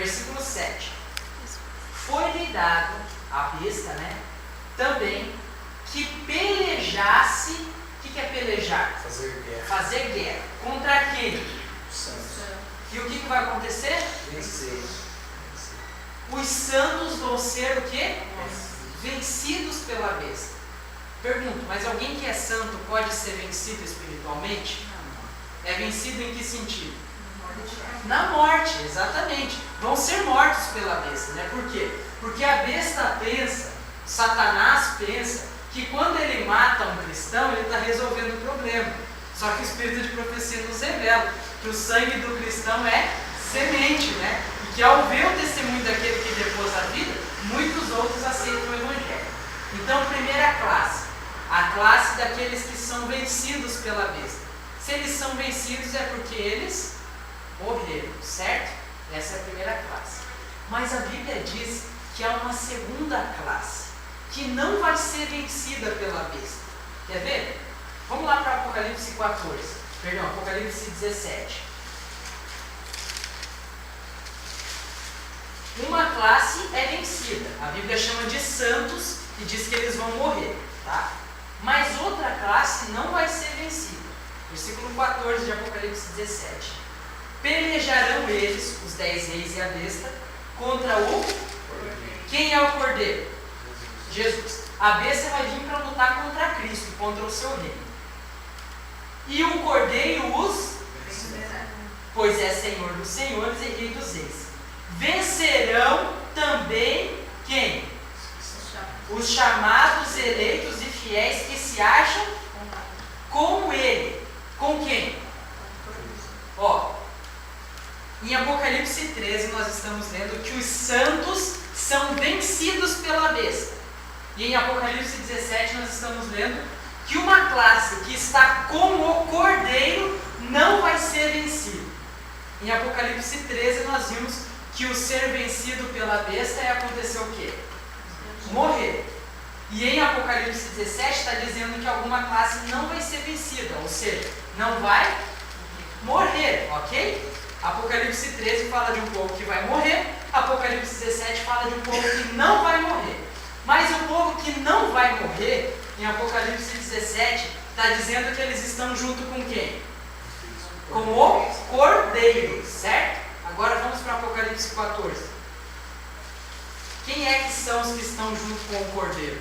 Versículo 7. Foi-lhe dado a besta, né? Também que pelejasse. O que é pelejar? Fazer guerra. Fazer guerra. Contra quem? Santos. E o que vai acontecer? Vencer. Os santos vão ser o quê? Vencidos pela besta. Pergunto, mas alguém que é santo pode ser vencido espiritualmente? É vencido em que sentido? Na morte, exatamente. Vão ser mortos pela besta, né? Por quê? Porque a besta pensa, Satanás pensa, que quando ele mata um cristão, ele está resolvendo o problema. Só que o Espírito de Profecia nos revela que o sangue do cristão é semente, né? E que ao ver o testemunho daquele que depôs a vida, muitos outros aceitam o Evangelho. Então, primeira classe, a classe daqueles que são vencidos pela besta. Se eles são vencidos é porque eles morreram, certo? Essa é a primeira classe. Mas a Bíblia diz que há uma segunda classe, que não vai ser vencida pela besta. Quer ver? Vamos lá para Apocalipse 14. Perdão, Apocalipse 17. Uma classe é vencida. A Bíblia chama de santos e diz que eles vão morrer, tá? Mas outra classe não vai ser vencida. Versículo 14 de Apocalipse 17. Pelejarão eles, os 10 reis e a besta, contra o... Quem é o cordeiro? Jesus. A besta vai vir para lutar contra Cristo, contra o seu reino. E o cordeiro os... Pois é Senhor dos senhores e Rei dos reis. Vencerão também quem? Os chamados, eleitos e fiéis que se acham com ele. Com quem? Ó, em Apocalipse 13 nós estamos lendo que os santos são vencidos pela besta. E em Apocalipse 17 nós estamos lendo que uma classe que está com o cordeiro não vai ser vencida. Em Apocalipse 13 nós vimos que o ser vencido pela besta é acontecer o quê? Morrer. E em Apocalipse 17 está dizendo que alguma classe não vai ser vencida, ou seja, não vai morrer, ok? Apocalipse 13 fala de um povo que vai morrer, Apocalipse 17 fala de um povo que não vai morrer. Mas o povo que não vai morrer, em Apocalipse 17, está dizendo que eles estão junto com quem? Com o cordeiro, certo? Agora vamos para Apocalipse 14. Quem é que são os que estão junto com o cordeiro?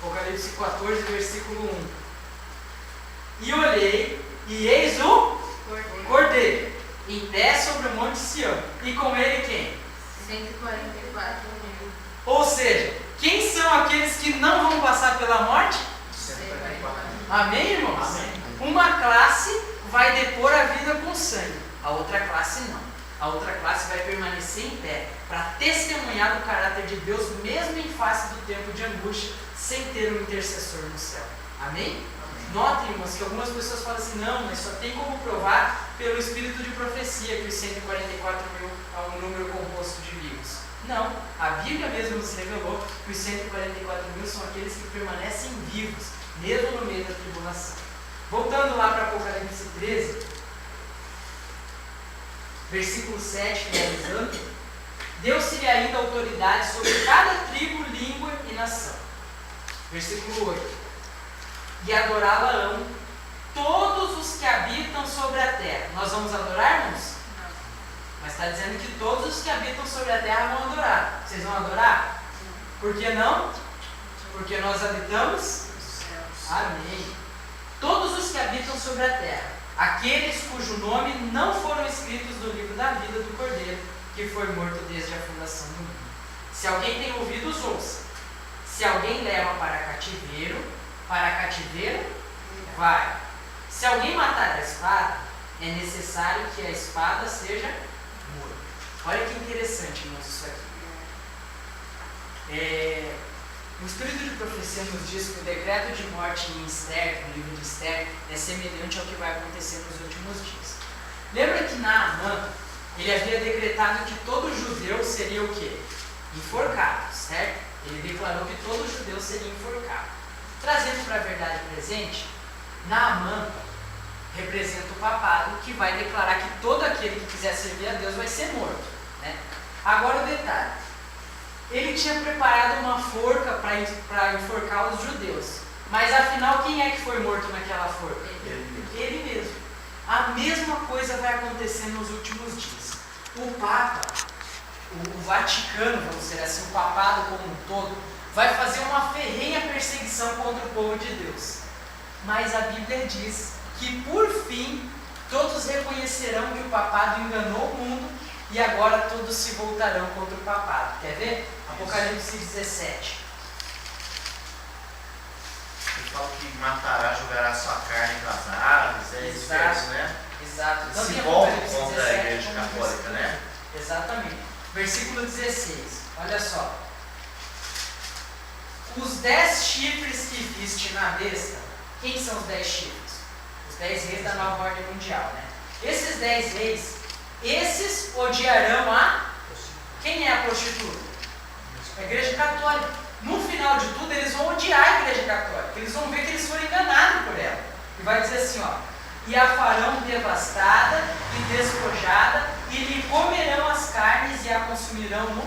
Apocalipse 14, versículo 1. E olhei, e eis o cordeiro, em pé sobre o monte Sião. E com ele quem? 144 mil. Ou seja, quem são aqueles que não vão passar pela morte? 144. Amém, irmãos? Amém. Uma classe vai depor a vida com sangue, a outra classe não. A outra classe vai permanecer em pé para testemunhar do caráter de Deus, mesmo em face do tempo de angústia, sem ter um intercessor no céu. Amém? Notem, irmãos, que algumas pessoas falam assim, não, mas só tem como provar pelo espírito de profecia que os 144 mil é um número composto de vivos. Não, a Bíblia mesmo nos revelou que os 144 mil são aqueles que permanecem vivos, mesmo no meio da tribulação. Voltando lá para Apocalipse 13, versículo 7, finalizando, deu-se-lhe ainda autoridade sobre cada tribo, língua e nação. Versículo 8. E adorá-la-ão todos os que habitam sobre a terra. Nós vamos adorar, irmãos? Não. Mas está dizendo que todos os que habitam sobre a terra vão adorar. Vocês vão adorar? Por que não? Porque nós habitamos? Céus. Amém. Todos os que habitam sobre a terra, aqueles cujo nome não foram escritos no livro da vida do Cordeiro, que foi morto desde a fundação do mundo. Se alguém tem ouvidos, ouça. Se alguém leva para cativeiro, vai. Se alguém matar a espada, é necessário que a espada seja morta. Olha que interessante, irmãos, isso aqui. O Espírito de Profecia nos diz que o decreto de morte em Esther, no livro de Esther, é semelhante ao que vai acontecer nos últimos dias. Lembra que Naamã, ele havia decretado que todo judeu seria o quê? Enforcado, certo? Ele declarou que todo judeu seria enforcado. Trazendo para a verdade presente, Naamã representa o papado que vai declarar que todo aquele que quiser servir a Deus vai ser morto, né? Agora o detalhe. Ele tinha preparado uma forca para enforcar os judeus. Mas afinal, quem é que foi morto naquela forca? Ele mesmo. A mesma coisa vai acontecer nos últimos dias. O Papa, o Vaticano, vamos dizer assim, o papado como um todo, vai fazer uma ferrenha perseguição contra o povo de Deus. Mas a Bíblia diz que por fim todos reconhecerão que o papado enganou o mundo e agora todos se voltarão contra o papado. Quer ver? Apocalipse 17. Ele fala que matará, jogará sua carne para as aves, isso, né? Exato. Então, se tem volta Apocalipse contra a 17 Igreja como Católica, versículo. né? Exatamente. Versículo 16. Olha só. Os 10 chifres que viste na besta, quem são os 10 chifres? Os 10 reis da nova ordem mundial, né? Esses 10 reis, esses odiarão a... Quem é a prostituta? A Igreja Católica. No final de tudo, eles vão odiar a Igreja Católica. Eles vão ver que eles foram enganados por ela. E vai dizer assim, ó. E a farão devastada e despojada, e lhe comerão as carnes e a consumirão no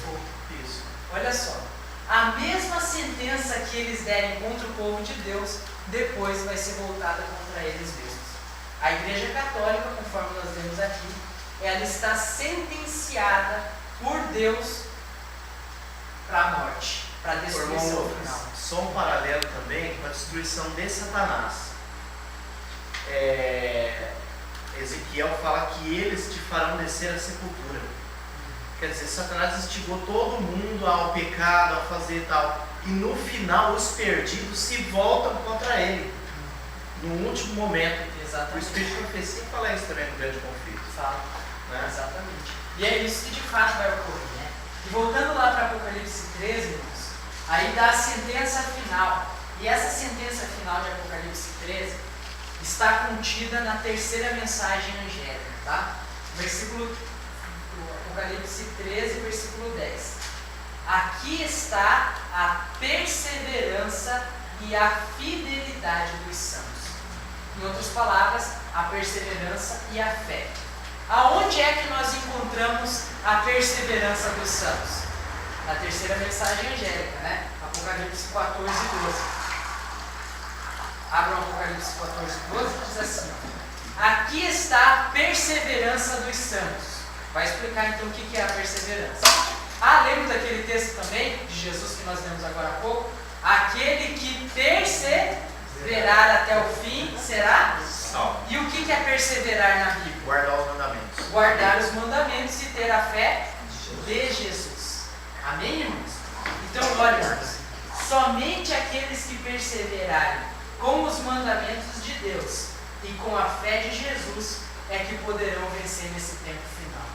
fogo. Isso. Olha só. A mesma sentença que eles derem contra o povo de Deus, depois vai ser voltada contra eles mesmos. A Igreja Católica, conforme nós vemos aqui, ela está sentenciada por Deus para a morte, para a destruição final. Só um paralelo também com a destruição de Satanás. Ezequiel fala que eles te farão descer à sepultura. Quer dizer, Satanás instigou todo mundo ao pecado, a fazer tal. E no final, os perdidos se voltam contra ele. No último momento. Exatamente. O Espírito de Profecia fala isso também no grande conflito. Fala. Né? Exatamente. E é isso que de fato vai ocorrer, né? E voltando lá para Apocalipse 13, irmãos, aí dá a sentença final. E essa sentença final de Apocalipse 13 está contida na terceira mensagem angélica, tá? Apocalipse 13, versículo 10. Aqui está a perseverança e a fidelidade dos santos. Em outras palavras, a perseverança e a fé. Aonde é que nós encontramos a perseverança dos santos? Na terceira mensagem angélica, né? Apocalipse 14, 12. Abram Apocalipse 14, 12 e diz assim: aqui está a perseverança dos santos. Vai explicar então o que é a perseverança. Lembra daquele texto também de Jesus que nós lemos agora há pouco? Aquele que perseverar até o fim será salvo. E o que é perseverar na Bíblia? Guardar os mandamentos. Guardar os mandamentos e ter a fé de Jesus. Amém, irmãos? Então, olha, irmãos, somente aqueles que perseverarem com os mandamentos de Deus e com a fé de Jesus é que poderão vencer nesse tempo final.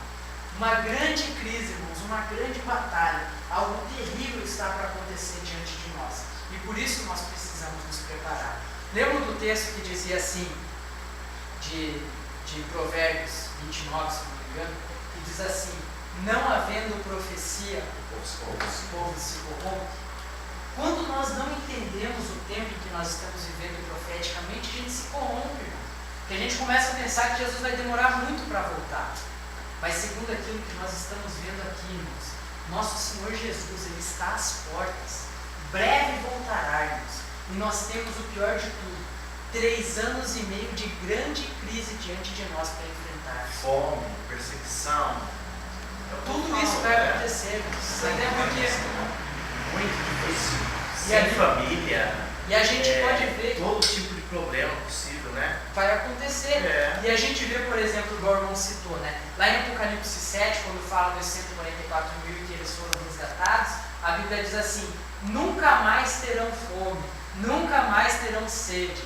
Uma grande crise, irmãos, uma grande batalha, algo terrível está para acontecer diante de nós. E por isso nós precisamos nos preparar. Lembra do texto que dizia assim, de Provérbios 29, se não me engano, que diz assim: não havendo profecia, os povos se corrompem. Quando nós não entendemos o tempo em que nós estamos vivendo profeticamente, a gente se corrompe, irmão. Porque a gente começa a pensar que Jesus vai demorar muito para voltar. Mas segundo aquilo que nós estamos vendo aqui, irmãos, nosso Senhor Jesus, Ele está às portas. Breve voltará, irmãos. E nós temos o pior de tudo: 3 anos e meio de grande crise diante de nós para enfrentar. Fome, perseguição. Tudo isso vai acontecer, irmãos. Até porque... Muito difícil. E a Sem família. E a gente pode ver... todo tipo de problema possível, né? Vai acontecer. E a gente vê, por exemplo, o Gorman citou, né? Lá em Apocalipse 7, quando fala dos 144 mil e que eles foram resgatados, a Bíblia diz assim: nunca mais terão fome, nunca mais terão sede,